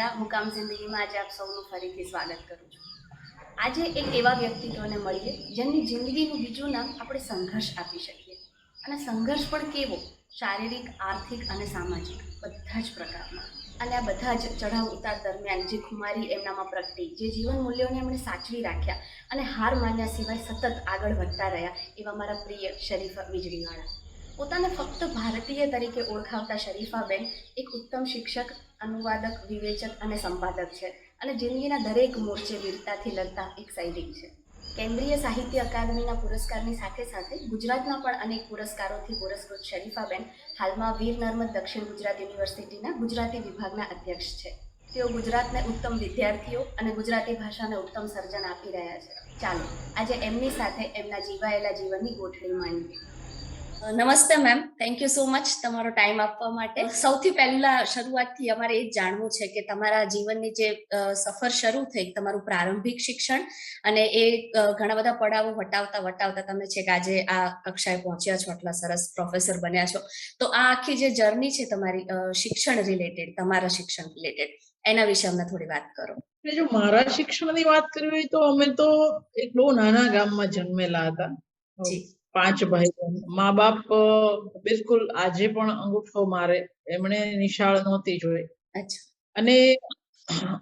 મારા મુકામ જિંદગીમાં આજે આપ સૌનું ફરીથી સ્વાગત કરું છું. આજે એક એવા વ્યક્તિત્વને મળીએ જેમની જિંદગીનું બીજું નામ આપણે સંઘર્ષ આપી શકીએ. અને સંઘર્ષ પણ કેવો? શારીરિક, આર્થિક અને સામાજિક બધા જ પ્રકારના. અને આ બધા જ ચઢાવ ઉતાર દરમિયાન જે ખુમારી એમનામાં પ્રગટી, જે જીવન મૂલ્યોને એમણે સાચવી રાખ્યા અને હાર માન્યા સિવાય સતત આગળ વધતા રહ્યા, એવા મારા પ્રિય શરીફા વીજળીવાળા. પોતાને ફક્ત ભારતીય તરીકે ઓળખાવતા શરીફાબેન એક ઉત્તમ શિક્ષક, અનુવાદક, વિવેચક અને સંપાદક છે અને જિંદગીના દરેક મોરચે વીરતાથી લડતા એક સૈનિક છે. કેન્દ્રીય સાહિત્ય અકાદમીના પુરસ્કારની સાથે સાથે ગુજરાતના પણ અનેક પુરસ્કારોથી પુરસ્કૃત શરીફાબેન હાલમાં વીર નર્મદ દક્ષિણ ગુજરાત યુનિવર્સિટીના ગુજરાતી વિભાગના અધ્યક્ષ છે. તેઓ ગુજરાતને ઉત્તમ વિદ્યાર્થીઓ અને ગુજરાતી ભાષાને ઉત્તમ સર્જન આપી રહ્યા છે. ચાલો આજે એમની સાથે એમના જીવાયેલા જીવનની ગોઠણી માંડીએ. નમસ્તે ma'am, thank you so much તમારો ટાઈમ આપવા માટે. સૌથી પહેલા શરૂઆતથી અમારે એ જ જાણવું છે કે તમારા જીવનની જે સફર શરૂ થઈ, તમારું પ્રારંભિક શિક્ષણ અને એ ઘણા બધા પડાવો વટાવતા તમે છે કે આજે આ કક્ષાએ પહોંચ્યા છો, આટલા સરસ પ્રોફેસર બન્યા છો. તો આ આખી જે જર્ની છે તમારી શિક્ષણ રિલેટેડ, તમારા શિક્ષણ રિલેટેડ, એના વિશે અમને થોડી વાત કરો. જો મારા શિક્ષણની વાત કરવી હોય તો અમે તો એક બહુ નાના ગામમાં જન્મેલા હતા. 5 ભાઈ બહેન. મા બાપ બિલકુલ આજે પણ અંગૂઠો મારે, એમણે નિશાળ નહોતી જોઈ. અને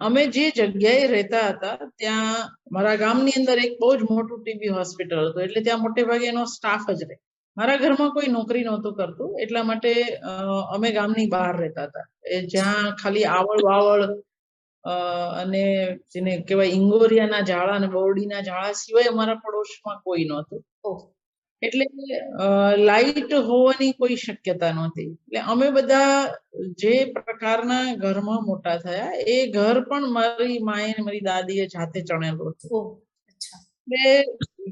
અમે જે જગ્યાએ રહેતા હતા ત્યાં મારા ગામની અંદર એક બહુ જ મોટું ટીબી હોસ્પિટલ હતું, એટલે ત્યાં મોટે ભાગે એનો સ્ટાફ જ રહે. મારા ઘરમાં કોઈ નોકરી નહોતું કરતું, એટલા માટે અમે ગામની બહાર રહેતા હતા, જ્યાં ખાલી આવળ વાવળ અને જેને કહેવાય ઇંગોરિયાના ઝાડા અને બોરડીના ઝાડા સિવાય અમારા પડોશમાં કોઈ નહોતું. એટલે લાઈટ હોવાની કોઈ શક્યતા નહોતી. એટલે અમે બધા જે પ્રકારના ઘરમાં મોટા થયા એ ઘર પણ મારી માએ અને મારી દાદીએ જાતે ચણેલું હતું. એટલે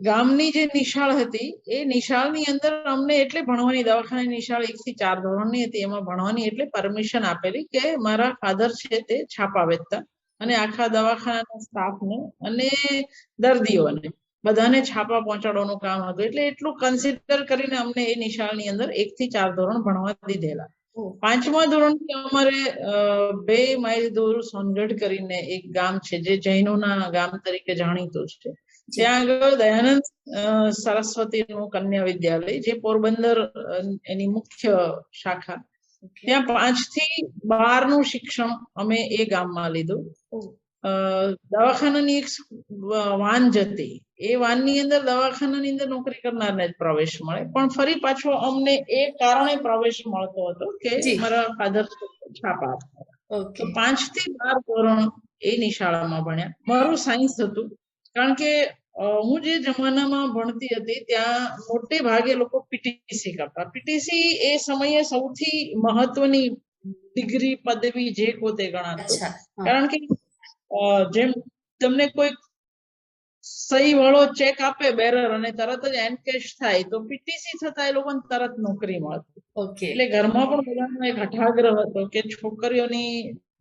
ગામની જે નિશાળ હતી એ નિશાળની અંદર અમને એટલે ભણવાની, દવાખાનાની નિશાળ 1 થી 4 ધોરણની હતી, એમાં ભણવાની એટલે પરમિશન આપેલી કે મારા ફાધર છે તે છાપા વેચતા અને આખા દવાખાનાના સ્ટાફને અને દર્દીઓને બધાને છાપા પહોંચાડવાનું કામ હતું. એટલે એટલું કન્સિડર કરીને અમને એ નિશાળની અંદર 1 થી 4 ધોરણ ભણવા દીધેલા. 5મા ધોરણથી અમારે 2 માઇલ દૂર સોનગઢ કરીને એક ગામ છે જે જૈનોના ગામ તરીકે જાણીતું છે. ત્યાં આગળ દયાનંદ સરસ્વતીનું કન્યા વિદ્યાલય, જે પોરબંદર એની મુખ્ય શાખા, ત્યાં 5 થી 12 નું શિક્ષણ અમે એ ગામમાં લીધું. દવાખાનાની એક વાન જતી, એ વાનની અંદર દવાખાનાની અંદર નોકરી કરનારને જ પ્રવેશ મળે, પણ ફરી પાછો અમને એ કારણે પ્રવેશ મળતો હતો કે મારા ફાધર છાપા આપતા. 5 થી 12 ધોરણ એ નિશાળામાં ભણ્યા. મારું સાયન્સ હતું, કારણ કે હું જે જમાનામાં ભણતી હતી ત્યાં મોટે ભાગે લોકો પીટીસી કરતા. પીટીસી એ સમયે સૌથી મહત્વની ડિગ્રી, પદવી જે પોતે ગણાતું, કારણ કે જેમ તમને કોઈ સહી વાળો ચેક આપે બેરર અને તરત જ એનકેશ થાય, તો પીટીસી થતા એ લોકોને તરત નોકરી મળતી. એટલે ઘરમાં પણ બધાનો એક હઠાગ્રહ હતો કે છોકરીઓની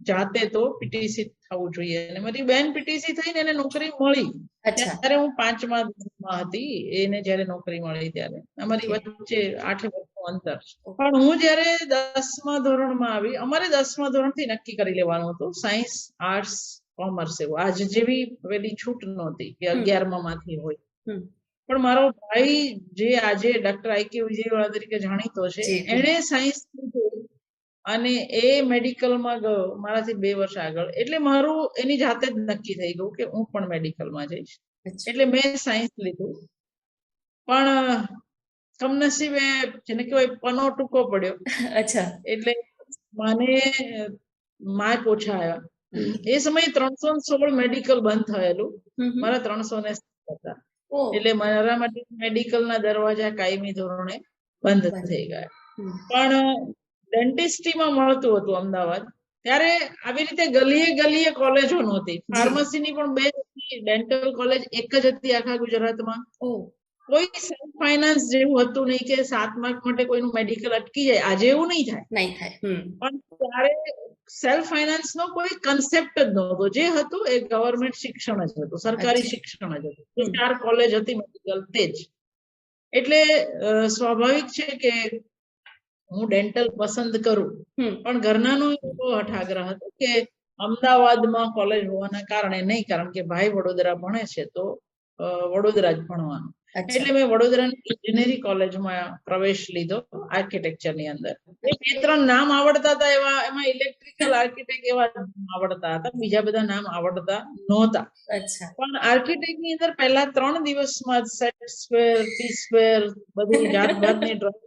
જાતે તો પીટીસી થવું જોઈએ. અને મારી બેન પીટીસી થઈને એને નોકરી મળી ત્યારે હું 5મા ધોરણમાં હતી, એને જયારે નોકરી મળી ત્યારે. અમારી વચ્ચે 8 વર્ષનું અંતર. પણ હું જયારે 10મા ધોરણમાં આવી, અમારે 10મા ધોરણથી નક્કી કરી લેવાનું હતું સાયન્સ, આર્ટ્સ, કોમર્સ. એવું આજ જેવી પેલી છૂટ નહોતી કે 11મા માંથી હોય. પણ મારો ભાઈ જે આજે ડોક્ટર આઈ.કે. વિજયવાળા તરીકે જાણીતો છે, એણે સાયન્સ લીધું અને એ મેડિકલમાં ગયો મારાથી 2 વર્ષ આગળ. એટલે મારું એની જાતે જ નક્કી થઈ ગયું કે હું પણ મેડિકલમાં જઈશ. એટલે મેં સાયન્સ લીધું. પણ કમનસીબે જેને કહેવાય પનો ટૂંકો પડ્યો. એટલે મને માર્ક ઓછા આવ્યા. એ સમયે 316 મેડિકલ બંધ થયેલું, મારા 307 હતા. એટલે મારા માટે મેડિકલના દરવાજા કાયમી ધોરણે બંધ થઈ ગયા. પણ ડેન્ટિસ્ટ્રીમાં મળતું હતું અમદાવાદ. ત્યારે આવી રીતે ગલીએ ગલીએ કોલેજો નહોતી. ફાર્મસીની પણ 2 હતી, ડેન્ટલ કોલેજ 1 જ હતી આખા ગુજરાતમાં. કોઈ સેલ્ફ ફાઇનાન્સ જેવું હતું નહીં કે 7 માર્ક માટે કોઈનું મેડિકલ અટકી જાય. આજે એવું નહીં થાય. પણ ત્યારે સેલ્ફ ફાઇનાન્સ નો કોઈ કન્સેપ્ટ જ નહોતો. જે હતું એ ગવર્મેન્ટ શિક્ષણ જ હતું, સરકારી શિક્ષણ જ હતું. 4 કોલેજ હતી મેડિકલ, તે જ. એટલે સ્વાભાવિક છે કે હું ડેન્ટલ પસંદ કરું, પણ ઘરનાનો એવો હઠાગ્રહ હતો કે અમદાવાદમાં કોલેજ હોવાના કારણે નહીં, કારણ કે ભાઈ વડોદરા ભણે છે તો વડોદરા જ ભણવાનું. એટલે મેં વડોદરાની ઇજનેરી કોલેજમાં પ્રવેશ લીધો આર્કિટેક્ચરની અંદર. એ 2-3 નામ આવડતા હતા, એમાં ઇલેક્ટ્રિકલ આર્કિટેક્ટ એવા આવડતા હતા, બીજા બધા નામ આવડતા નહોતા. પણ આર્કિટેક્ટની અંદર પહેલા 3 દિવસમાં જ સેટ સ્ક્વેર, ટી સ્ક્વેર, બધી જાતની ડ્રોઈંગ,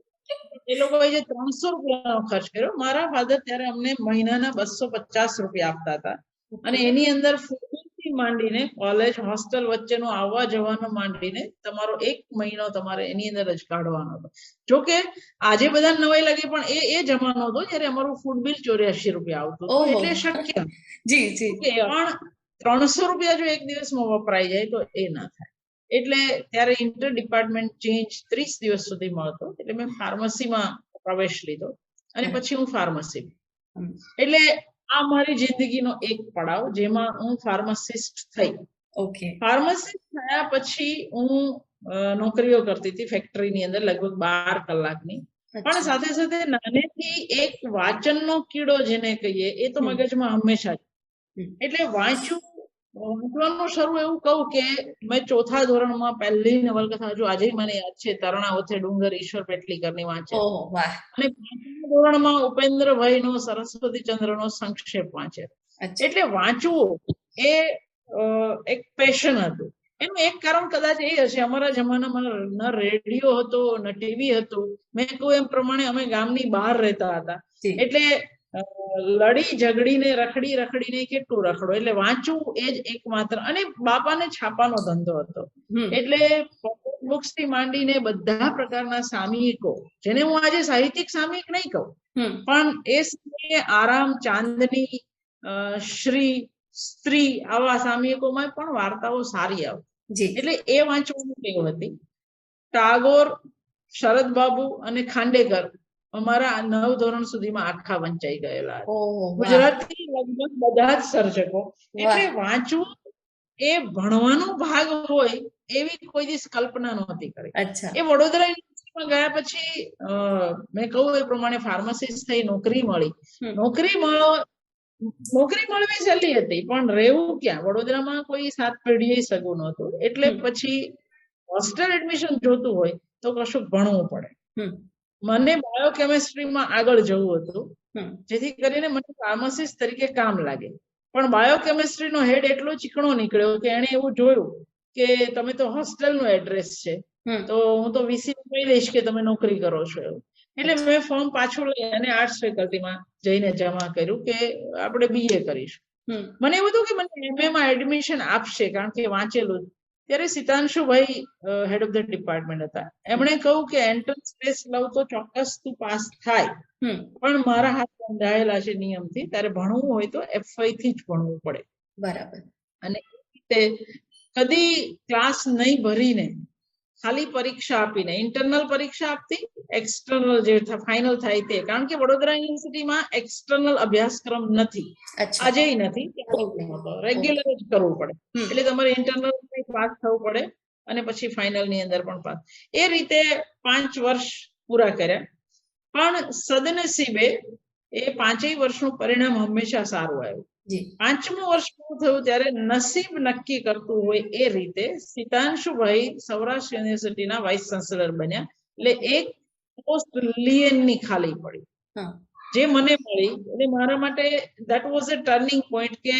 એ લોકોએ જે 300 રૂપિયાનો ખર્ચ કર્યો. મારા ફાધર ત્યારે અમને મહિનાના 250 રૂપિયા આપતા હતા, અને એની અંદર ફૂડથી માંડીને કોલેજ હોસ્ટેલ વચ્ચેનો આવવા જવાનો માંડીને તમારો 1 મહિનો તમારે એની અંદર જ કાઢવાનો હતો. જોકે આજે બધા નવાઈ લાગે, પણ એ જમાનો હતો જયારે અમારું ફૂડ બિલ 84 રૂપિયા આવતું હતું, એટલે શક્ય. પણ 300 રૂપિયા જો એક દિવસમાં વપરાઈ જાય તો એ ના થાય. એટલે ત્યારે ઇન્ટર ડિપાર્ટમેન્ટ ચેન્જ 30 દિવસ સુધી મળતો, એટલે મેં ફાર્મસીમાં પ્રવેશ લીધો, અને પછી હું ફાર્મસી. એટલે આ મારી જિંદગીનો એક પડાવ જેમાં હું ફાર્માસિસ્ટ થઈ. ફાર્માસિસ્ટ થયા પછી હું નોકરીઓ કરતી હતી ફેક્ટરીની અંદર, લગભગ 12 કલાકની. પણ સાથે સાથે નાનેથી એક વાંચનનો કીડો જેને કહીએ, એ તો મગજમાં હંમેશા જ. એટલે વાંચવાનું શરૂ, એવું કહું કે મેં 4થા ધોરણમાં પહેલી નવલકથા, જો આજે મને યાદ છે, તરણા ઓથે ડુંગર ઈશ્વર પેટલીકરની વાંચે. અને 5મા ધોરણમાં ઉપેન્દ્રભાઈનો સરસ્વતીચંદ્રનો સંક્ષેપ વાંચે. એટલે વાંચવું એ એક પેશન હતું. એનું એક કારણ કદાચ એ હશે, અમારા જમાનામાં ન રેડિયો હતો, ન ટીવી હતું. મેં કહ્યું એમ પ્રમાણે અમે ગામની બહાર રહેતા હતા, એટલે લડી ઝઘડીને રખડીને કેટલું રખડો. એટલે વાંચવું એ જ એકમાત્ર. અને બાપાને છાપાનો ધંધો હતો, એટલે બુક્સ થી માંડીને બધા પ્રકારના સામયિકો, જેને હું આજે સાહિત્યિક સામયિક નહીં કહું, પણ એ સમયે આરામ, ચાંદની, શ્રી, સ્ત્રી, આવા સામયિકોમાં પણ વાર્તાઓ સારી આવતી. એટલે એ વાંચવાનું ટેવ હતી. ટાગોર, શરદબાબુ અને ખાંડેકર અમારા 9 ધોરણ સુધીમાં આખા વંચાઈ ગયેલા. ગુજરાતની લગભગ બધા જ સર્જકો. એટલે વાંચવું એ ભણવાનો ભાગ હોય એવી કોઈ દિવસ કલ્પના નહોતી કરી. એ વડોદરા યુનિવર્સિટીમાં ગયા પછી મેં કહ્યું એ પ્રમાણે ફાર્માસિસ્ટ થઈ, નોકરી મળી. નોકરી મળવી સહેલી હતી, પણ રહેવું ક્યાં? વડોદરામાં કોઈ 7 પેઢીએ સગું નહોતું. એટલે પછી હોસ્ટેલ એડમિશન જોતું હોય તો કશુંક ભણવું પડે. મને બાયોકેમિસ્ટ્રીમાં આગળ જવું હતું, જેથી કરીને મને ફાર્માસિસ્ટ તરીકે કામ લાગે. પણ બાયોકેમિસ્ટ્રીનો હેડ એટલો ચીકણો નીકળ્યો કે એણે એવું જોયું કે તમે તો હોસ્ટેલનું એડ્રેસ છે, તો હું તો વીસી કહી દઈશ કે તમે નોકરી કરો છો એવું. એટલે મેં ફોર્મ પાછું લઈ અને આર્ટ્સ ફેકલ્ટીમાં જઈને જમા કર્યું કે આપણે BA કરીશું. મને એવું હતું કે મને MA માં એડમિશન આપશે, કારણ કે વાંચેલું. ત્યારે સિતાંશુભાઈ હેડ ઓફ ધ ડિપાર્ટમેન્ટ હતા. એમણે કહ્યું કે એન્ટ્રન્સ ટેસ્ટ લઉં તો ચોક્કસ તું પાસ થાય, પણ મારા હાથ બંધાયેલા છે નિયમથી, તારે ભણવું હોય તો FY થી જ ભણવું પડે. બરાબર. અને એ રીતે કદી ક્લાસ નહીં ભરીને, ખાલી પરીક્ષા આપીને, ઇન્ટરનલ પરીક્ષા આપતી, એક્સટર્નલ જે ફાઇનલ થાય તે. કારણ કે વડોદરા યુનિવર્સિટીમાં એક્સટર્નલ અભ્યાસક્રમ નથી, આજે નથી, રેગ્યુલર જ કરવું પડે. એટલે તમારે ઇન્ટરનલ પાસ થવું પડે અને પછી ફાઇનલ ની અંદર પણ પાસ. એ રીતે 5 વર્ષ પૂરા કર્યા. પણ સદનસીબે એ 5 વર્ષનું પરિણામ હંમેશા સારું આવ્યું. 5મું વર્ષ પૂરું થયું ત્યારે નસીબ નક્કી કરતું હોય એ રીતે સિતાંશુભાઈ સૌરાષ્ટ્ર યુનિવર્સિટીના વાઇસ ચાન્સેલર બન્યા. એટલે એક પોસ્ટ લિયનની ખાલી પડી, જે મને મળી. એટલે મારા માટે that was a turning point કે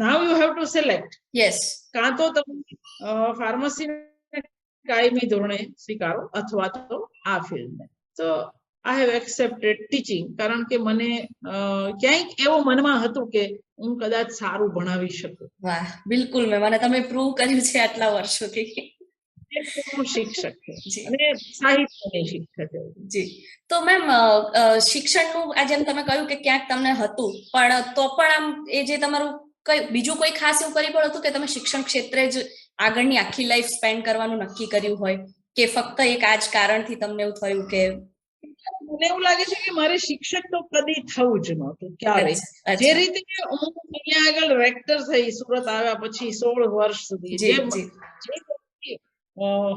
now you have to select. કાં તો તમે ફાર્મસી કાયમી ધોરણે સ્વીકારો અથવા તો આ ફિલ્ડને. તો I have accepted teaching, કારણ કે મને ક્યાંક એવું મનમાં હતું કે હું કદાચ સારું ભણાવી શકું. વાહ, બિલકુલ. મને તમે પ્રૂવ કર્યું છે આટલા વર્ષોથી. હું શિક્ષક છું અને સાહિત્યની શિક્ષક. જી. તો મેમ, શિક્ષણનું આ જેમ તમે કહ્યું કે ક્યાંક તમને હતું, પણ તો પણ આમ એ જે તમારું બીજું કોઈ ખાસ એવું પરિબળ હતું કે તમે શિક્ષણ ક્ષેત્રે જ આગળની આખી લાઈફ સ્પેન્ડ કરવાનું નક્કી કર્યું હોય, કે ફક્ત એક આ જ કારણથી તમને એવું થયું કે? મને એવું લાગે છે કે મારે શિક્ષક તો કદી થવું જ નહોતું ક્યારેય. જે રીતે હું અહીંયા આગળ રેક્ટર થઈ, સુરત આવ્યા પછી 16 વર્ષ સુધી,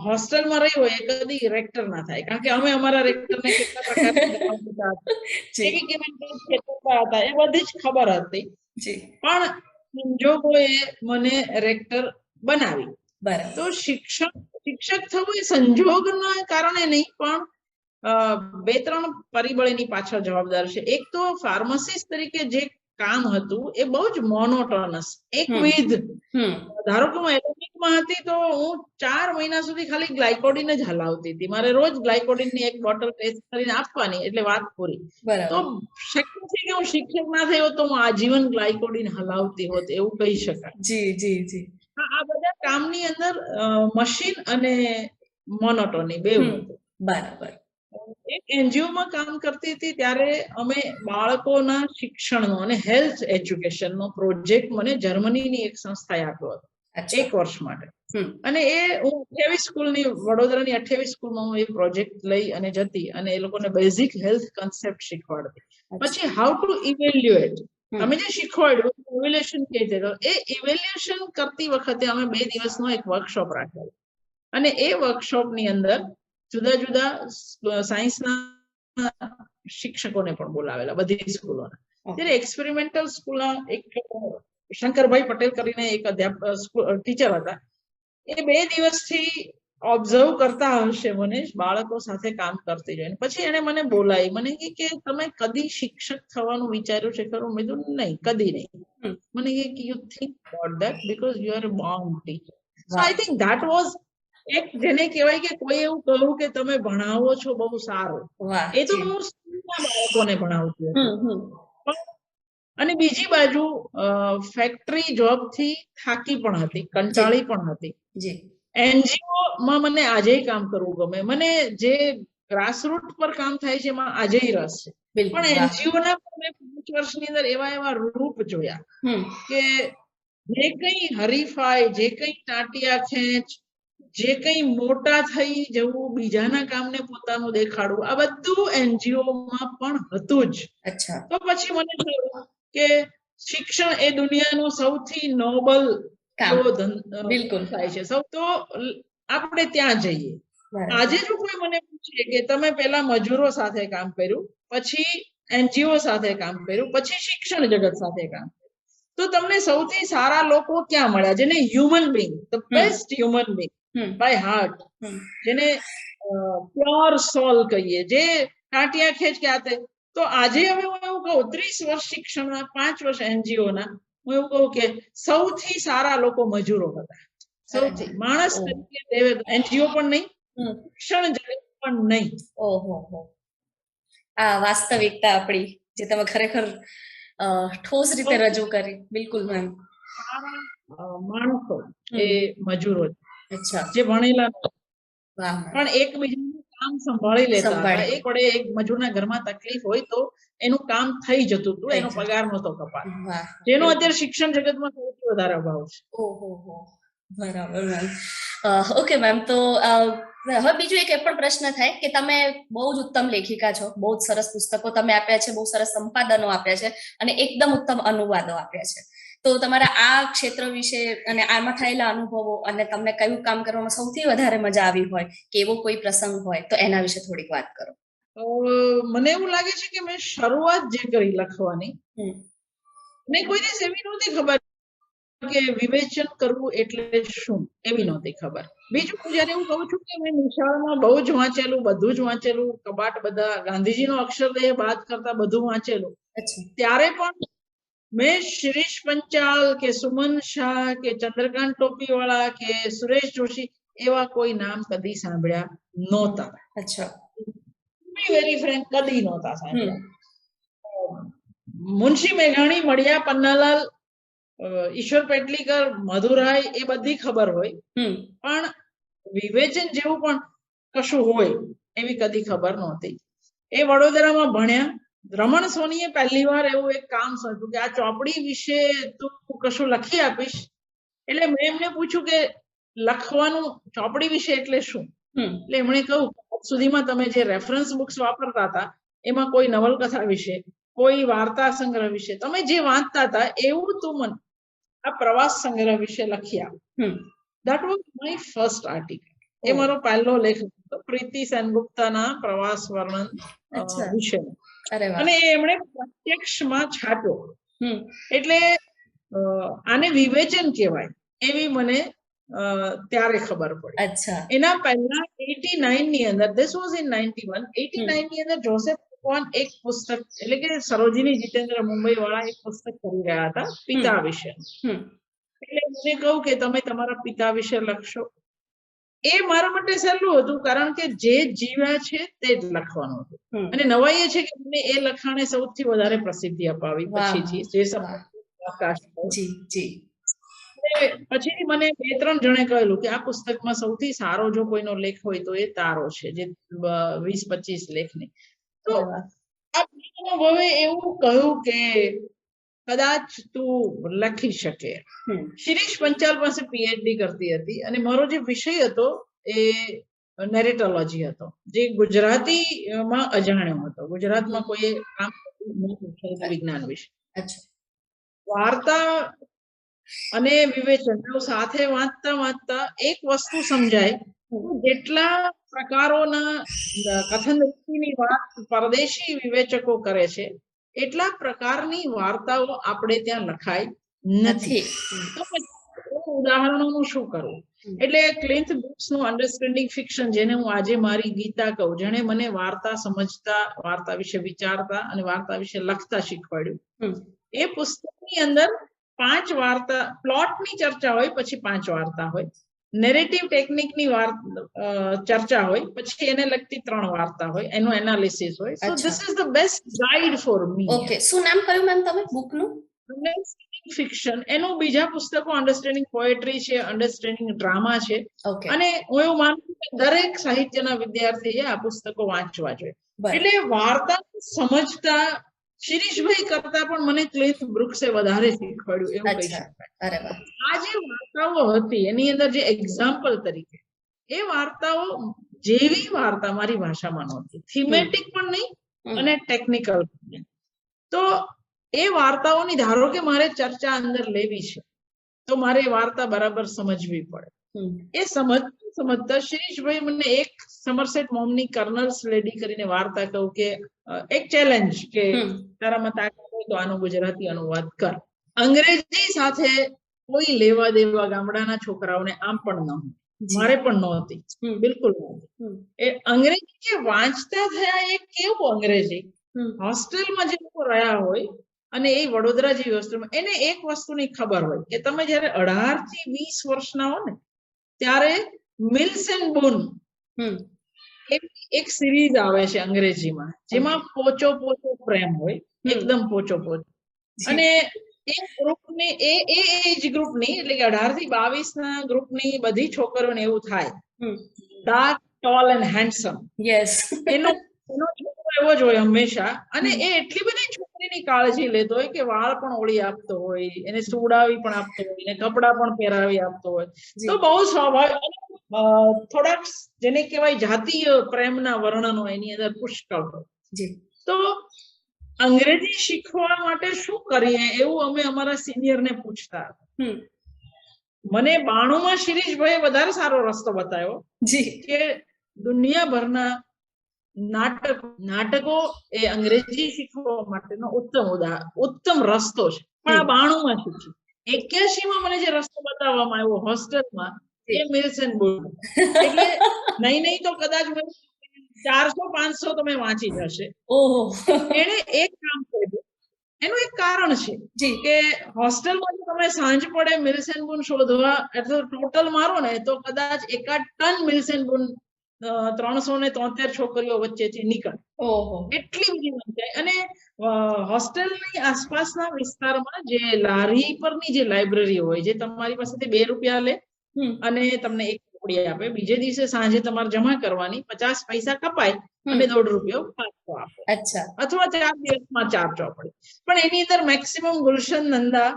હોસ્ટેલમાં રહી હોય એ કદી રેક્ટર ના થાય, કારણ કે અમે અમારા રેક્ટરને કેટલા પ્રકારના કેવી કેવી હતા એ બધી જ ખબર હતી. પણ સંજોગોએ મને રેક્ટર બનાવી. તો શિક્ષક થવું એ સંજોગના કારણે નહીં, પણ 2-3 પરિબળ એની પાછળ જવાબદાર છે. એક તો ફાર્માસિસ્ટ તરીકે જે કામ હતું એ બહુ જ મોનોટોનસ, એકવિધ. ધારો કે હું એલોપેથીમાં હતી તો હું 4 મહિના સુધી ખાલી ગ્લાયકોડિન જ હલાવતી હતી. મારે રોજ ગ્લાયકોડિનની એક બોટલ ટેસ્ટ કરીને આપવાની, એટલે વાત પૂરી. તો શક્ય છે કે હું શિક્ષક ના થયો તો હું આજીવન ગ્લાયકોડિન હલાવતી હોત, એવું કહી શકાય. આ બધા કામની અંદર મશીન અને મોનોટોની બે હતું. બરાબર. એક એનજીઓમાં કામ કરતી હતી ત્યારે અમે બાળકોના શિક્ષણનો અને હેલ્થ એજ્યુકેશનનો પ્રોજેક્ટ મને જર્મનીની એક સંસ્થાએ આપ્યો હતો 1 વર્ષ માટે. અને એ હું 28 સ્કૂલની, વડોદરાની 28 સ્કૂલમાં હું એ પ્રોજેક્ટ લઈ અને જતી અને એ લોકોને બેઝિક હેલ્થ કન્સેપ્ટ શીખવાડતી. પછી હાઉ ટુ ઇવેલ્યુએટ, અમે જે શીખવાડ્યું ઇવેલ્યુએશન કે છે, તો એ ઇવેલ્યુએશન કરતી વખતે અમે 2 દિવસનો એક વર્કશોપ રાખેલો. અને એ વર્કશોપની અંદર જુદા જુદા સાયન્સના શિક્ષકોને પણ બોલાવેલા, બધી સ્કૂલોના. ત્યારે એક્સપેરિમેન્ટલ સ્કૂલના એક શંકરભાઈ પટેલ કરીને એક ટીચર હતા. એ 2 દિવસથી ઓબ્ઝર્વ કરતા હશે મને, બાળકો સાથે કામ કરતી જોઈને. પછી એને મને બોલાવી, મને કે તમે કદી શિક્ષક થવાનું વિચાર્યું છે ખરું? મેં કીધું નહીં, કદી નહીં. મને કે you think about that because you are a Born teacher. So I think that was એક, જેને કહેવાય કે કોઈ એવું કહ્યું કે તમે ભણાવો છો બહુ સારું. એ તો હું સ્કૂલના બાળકોને ભણાવતી હતી. અને બીજી બાજુ ફેક્ટરી જોબ થી થાકી પણ હતી, કંટાળી પણ હતી. એનજીઓ માં મને આજે કામ કરવું ગમે. મને જે ગ્રાસરૂટ પર કામ થાય છે એમાં આજે રસ છે. પણ એનજીઓ ના મેં 5 વર્ષની અંદર એવા રૂપ જોયા કે જે કઈ હરીફાઈ, જે કઈ ટાટિયા ખેંચ, જે કઈ મોટા થઈ જવું, બીજાના કામને પોતાનું દેખાડવું, આ બધું એનજીઓ માં પણ હતું જ. તો પછી મને થયું કે શિક્ષણ એ દુનિયાનું સૌથી નોબલ થાય છે. તો આપણે ત્યાં જઈએ. આજે જો કોઈ મને પૂછે કે તમે પહેલા મજૂરો સાથે કામ કર્યું, પછી એનજીઓ સાથે કામ કર્યું, પછી શિક્ષણ જગત સાથે કામ કર્યું, તો તમને સૌથી સારા લોકો ક્યાં મળ્યા? જેને human being, the best human being by heart, જેને પ્યોર સોલ કહીએ, જે ટાટિયા ખેંચ કે આતે. તો આજે હવે હું એવું કહું, 30 વર્ષ શિક્ષણના, 5 વર્ષ એનજીઓના, હું એવું કહું કે સૌથી સારા લોકો મજૂરો હતા. સૌથી માણસ તરીકે એનજીઓ પણ નહીં, શિક્ષણ જગત પણ નહીં. આ વાસ્તવિકતા આપણી જે તમે ખરેખર ઠોસ રીતે રજૂ કરી. બિલકુલ મેમ. માણસો એ મજૂરો જે ભણેલા પણ એકબીજાનું કામ સંભાળી લેતા હતા. એક પડે એક મજૂરના ઘરમાં તકલીફ હોય તો એનું કામ થઈ જતું હતું, એનો પગાર નહોતો કપાતો, જેનો અત્યારે શિક્ષણ જગતમાં સૌથી વધારે અભાવ છે. બરાબર મેમ. ઓકે મેમ, તો હવે બીજું એક એ પણ પ્રશ્ન થાય કે તમે બહુ જ ઉત્તમ લેખિકા છો, બહુ જ સરસ પુસ્તકો તમે આપ્યા છે, બહુ સરસ સંપાદનો આપ્યા છે અને એકદમ ઉત્તમ અનુવાદો આપ્યા છે. તો તમારા આ ક્ષેત્ર વિશે અને આમાં થયેલા અનુભવો અને તમને કયું કામ કરવામાં સૌથી વધારે મજા આવી હોય કે એવો કોઈ પ્રસંગ હોય તો એના વિશે થોડીક વાત કરો. મને એવું લાગે છે કે મેં શરૂઆત જે કરી લખવાની, મેં કોઈ દિવસ એવી નહોતી ખબર કે વિવેચન કરવું એટલે શું, એવી નહોતી ખબર. બીજું જયારે હું કહું છું કે મેં નિશાળમાં બહુ જ વાંચેલું, બધું જ વાંચેલું, કબાટ બધા ગાંધીજીનો અક્ષરદેહ બાદ કરતા બધું વાંચેલું, ત્યારે પણ મેં શિરીષ પંચાલ કે સુમન શાહ કે ચંદ્રકાંત ટોપીવાળા કે સુરેશ જોશી એવા કોઈ નામ કદી સાંભળ્યા નહોતા. વેરી ફ્રેન્ક, કદી નહોતા સાંભળ્યા. મુનશી મેઘાણી, મળ્યા, પન્નાલાલ, ઈશ્વર પેટલીકર, મધુરાય, એ બધી ખબર હોય, પણ વિવેચન જેવું પણ કશું હોય એવી કદી ખબર નહોતી. એ વડોદરામાં ભણ્યા. રમણ સોનીએ પહેલી વાર એવું એક કામ સોંપ્યું કે આ ચોપડી વિશે તું કશું લખી આપીશ. એટલે મેં એમને પૂછ્યું કે લખવાનું ચોપડી વિશે એટલે શું? એટલે એમણે કહ્યું, સુધીમાં તમે જે રેફરન્સ બુક્સ વાપરતા હતા એમાં કોઈ નવલકથા વિશે, કોઈ વાર્તા સંગ્રહ વિશે, તમે જે વાંચતા હતા એવું તું મને આ પ્રવાસ સંગ્રહ વિશે લખી આપ. That was my first article. એ મારો પહેલો લેખ હતો પ્રીતિ સેનગુપ્તાના પ્રવાસ વર્ણન વિશે, અને એમણે પ્રત્યક્ષમાં છાપ્યો. એટલે આને વિવેચન કહેવાય એવી મને ત્યારે ખબર પડી. એના પહેલા 89 ની અંદર, this was in 91, 89 ની અંદર જોસેફ કોન એક પુસ્તક, એટલે કે સરોજિની જીતેન્દ્ર મુંબઈ વાળા એક પુસ્તક કરી રહ્યા હતા પિતા વિશે. એટલે મને કહું કે તમે તમારા પિતા વિશે લખશો. એ મારા માટે સહેલું હતું, કારણ કે જે જીવ્યા છે તે જ લખવાનું હતું. અને નવાઈ એ છે કે મને એ લખાણે સૌથી વધારે પ્રસિદ્ધિ અપાવી પછીથી, જે પછી મને 2-3 જણે કહેલું કે આ પુસ્તકમાં સૌથી સારો જો કોઈનો લેખ હોય તો એ તારો છે, જે 20-25 લેખની. તો હવે એવું કહ્યું કે કદાચ તું લખી શકે. શિરીષ પંચાલ પાસે પીએચડી કરતી હતી, અને મારો જે વિષય હતો એ નેરેટોલોજી હતો, જે ગુજરાતીમાં અજાણ્યો હતો. ગુજરાતમાં કોઈ કામ વિજ્ઞાન વિશે. વાર્તા અને વિવેચન સાથે વાંચતા એક વસ્તુ સમજાય, જેટલા પ્રકારોના કથન રીતિની વાત પરદેશી વિવેચકો કરે છે, એટલા પ્રકારની વાર્તાઓ આપણે ત્યાં લખાય નથી. તો ઉદાહરણોનું શું કરવું? એટલે ક્લિન્ટ બ્રુક્સનું અન્ડરસ્ટેન્ડિંગ ફિક્શન, જેને હું આજે મારી ગીતા કહું, જેણે મને વાર્તા સમજતા, વાર્તા વિશે વિચારતા અને વાર્તા વિશે લખતા શીખવાડ્યું. એ પુસ્તકની અંદર 5 વાર્તા, પ્લોટની ચર્ચા હોય, પછી 5 વાર્તા હોય, નેરેટિવ ટેકનિકની ચર્ચા હોય, પછી એને લગતી 3 વાર્તા હોય, એનું એનાલિસિસ હોય. So this is the best guide for me. Okay, શું નામ કહ્યું મેમ તમે બુકનું? Understanding fiction. એનું બીજા પુસ્તકો અન્ડરસ્ટેન્ડિંગ પોએટ્રી છે, અન્ડરસ્ટેન્ડિંગ ડ્રામા છે. અને હું એવું માનું કે દરેક સાહિત્યના વિદ્યાર્થીએ આ પુસ્તકો વાંચવા જોઈએ. એટલે વાર્તા સમજતા શિરીષભાઈ કરતા પણ મને ક્લિન્ટ બ્રુક્સે વધારે શીખવાડ્યું એવું કહી શકાય. આ જે વાર્તાઓ હતી એની અંદર જે એક્ઝામ્પલ તરીકે, એ વાર્તાઓ જેવી વાર્તા મારી ભાષામાં નહોતી, થીમેટિક પણ નહીં અને ટેકનિકલ પણ નહીં. તો એ વાર્તાઓની, ધારો કે મારે ચર્ચા અંદર લેવી છે, તો મારે એ વાર્તા બરાબર સમજવી પડે. એ સમજતા શિરીષભાઈ મને એક સમરસેટ મોમની કર્નલ્સ લેડી કરીને વાર્તા કહું કે એક ચેલેન્જ કે તારામાં તાકાત હોય તો આનો ગુજરાતી અનુવાદ કર. અંગ્રેજી સાથે કોઈ લેવા દેવા ગામડાના છોકરાઓને આમ પણ ન હોય, મારે પણ નહોતી, બિલકુલ નહોતી. એ અંગ્રેજી જે વાંચતા થયા એ કેવું અંગ્રેજી, હોસ્ટેલમાં જે લોકો રહ્યા હોય અને એ વડોદરા જેવી હોસ્ટેલમાં, એને એક વસ્તુની ખબર હોય કે તમે જયારે 18 થી 20 વર્ષના હો ને, ત્યારે મિલ્સ એન્ડ બોન એક સિરીઝ આવે છે અંગ્રેજીમાં, જેમાં પોચો પ્રેમ હોય, એકદમ પોચો. અને એ ગ્રુપની, એ એજ ગ્રુપની, એટલે કે 18 થી 22 ના ગ્રુપની બધી છોકરીઓને એવું થાય, ડાર્ક, ટોલ એન્ડ હેન્ડસમ. એનો છોકરો એવો જ હોય હંમેશા. અને એ એટલી બધી છોકરીની કાળજી લેતો હોય કે વાળ પણ ઓળી આપતો હોય, એને સુવડાવી પણ આપતો હોય, એને કપડા પણ પહેરાવી આપતો હોય. તો બહુ સ્વાભાવિક. થોડાક જેને કહેવાય જાતીય પ્રેમના વર્ણનો એની અંદર પુષ્કળ હોય. તો અંગ્રેજી શીખવા માટે શું કરીએ એવું અમે અમારા સિનિયરને પૂછતા. મને 92માં શિરીષભાઈએ વધારે સારો રસ્તો બતાવ્યો કે દુનિયાભરના નાટકો એ અંગ્રેજી શીખવા માટેનો ઉત્તમ રસ્તો છે. પણ આ 92માં શીખ્યું. 81માં મને જે રસ્તો બતાવવામાં આવ્યો હોસ્ટેલમાં, એ મિલ્સ એન્ડ બોન. એટલે નહીં તો કદાચ 400-500 તમે વાંચી જશે. એને એક કામ કર્યું, એનું એક કારણ છે કે હોસ્ટેલમાં તમે સાંજ પડે મિલ્સ એન્ડ બોન શોધવા, એટલે ટોટલ મારો ને તો કદાચ 1 ટન મિલ્સ એન્ડ બોન 373 છોકરીઓ વચ્ચેથી નીકળે. એટલી બધી વંચાય. અને હોસ્ટેલની આસપાસના વિસ્તારમાં જે લારી પરની જે લાઇબ્રેરી હોય, જે તમારી પાસેથી 2 રૂપિયા લે અને તમને 1 ચોપડી આપે, બીજે દિવસે સાંજે તમારે જમા કરવાની, 50 પૈસા કપાય અને 1.5 રૂપિયો પાછો આપે, અથવા 4 દિવસમાં 4 ચોપડી. પણ એની અંદર maximum Gulshan Nanda,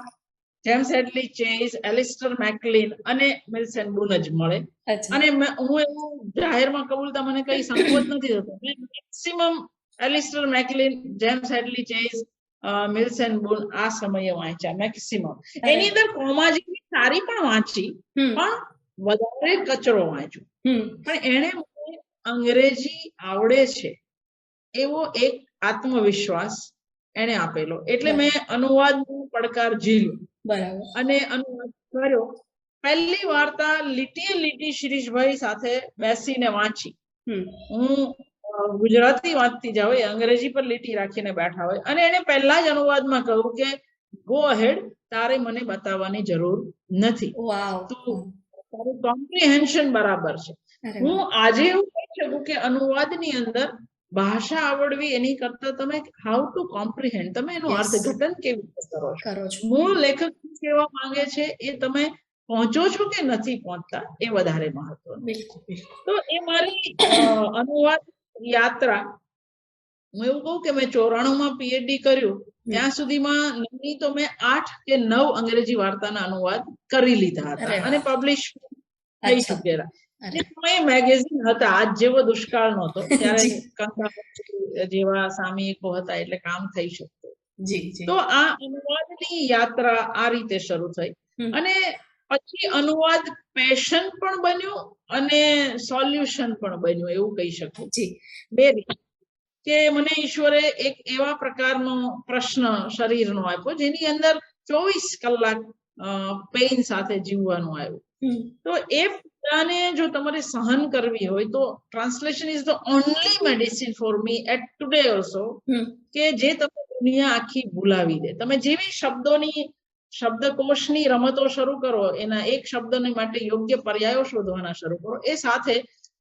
James Hadley Chase, Alistair MacLean અને મિલ્સ એન્ડ બોન જ મળે. અને હું એવું જાહેરમાં કબૂલતા મને કઈ સંકોચ નથી થતો. Maximum Alistair MacLean, James Hadley Chase, Mills and Boon આ સમયે વાંચ્યા મેક્સિમમ. એની અંદર કોમા જેવી સારી પણ વાંચી, પણ વધારે કચરો વાંચ્યો, પણ એને મને અંગ્રેજી આવડે છે એવો એક આત્મવિશ્વાસ એને આપેલો, એટલે મેં અનુવાદનો પડકાર ઝીલ્યો બરાબર. અને અનુવાદ કર્યો. પહેલી વાર્તા લીટીએ લીટી શિરીષભાઈ સાથે બેસીને વાંચી. હું ગુજરાતી વાંચતી જાઉં, એ અંગ્રેજી પર લીટી રાખીને બેઠા હોય, અને એને પહેલા જ અનુવાદમાં કહ્યું કે ગો અહેડ, તારે મને બતાવવાની જરૂર નથી, તારું કોમ્પ્રિહેન્શન બરાબર છે. હું આજે એવું કહી શકું કે અનુવાદની અંદર ભાષા આવડવી એની કરતા તમે હાઉ ટુ કોમ્પ્રિહેન્ડ, તમે એનું અર્થઘટન કેવી રીતે કરો છો, મૂળ લેખક શું કહેવા માંગે છે એ તમે પહોંચો છો કે નથી પહોંચતા, એ વધારે મહત્વનું. તો એ મારી અનુવાદ યાત્રા. હું એવું કહું કે મેં 94માં PhD કર્યું ત્યાં સુધીમાં નહીં તો મેં 8 કે 9 અંગ્રેજી વાર્તાના અનુવાદ કરી લીધા હતા અને પબ્લિશ થઈ ચૂકેલા. મેગેઝિન હતા, આજ જેવો દુષ્કાળ નહોતો ત્યારે, જેવા સામયિકો હતા એટલે કામ થઈ શકતું. તો આ અનુવાદની યાત્રા આ રીતે શરૂ થઈ, અને પછી અનુવાદ પેશન પણ બન્યું અને સોલ્યુશન પણ બન્યું, એવું કહી શકું. બે રીતે કે મને ઈશ્વરે એક એવા પ્રકારનો પ્રશ્ન શરીરનો આપ્યો જેની અંદર 24 કલાક પેઇન સાથે જીવવાનું આવ્યું. તો એ પીડાને જો તમારે સહન કરવી હોય તો translation is the only medicine for me at today also, કે જે તમે દુનિયા આખી ભૂલાવી દે. તમે જેવી શબ્દકોશની રમતો શરૂ કરો, એના એક શબ્દને માટે યોગ્ય પર્યાયો શોધવાના શરૂ કરો, એ સાથે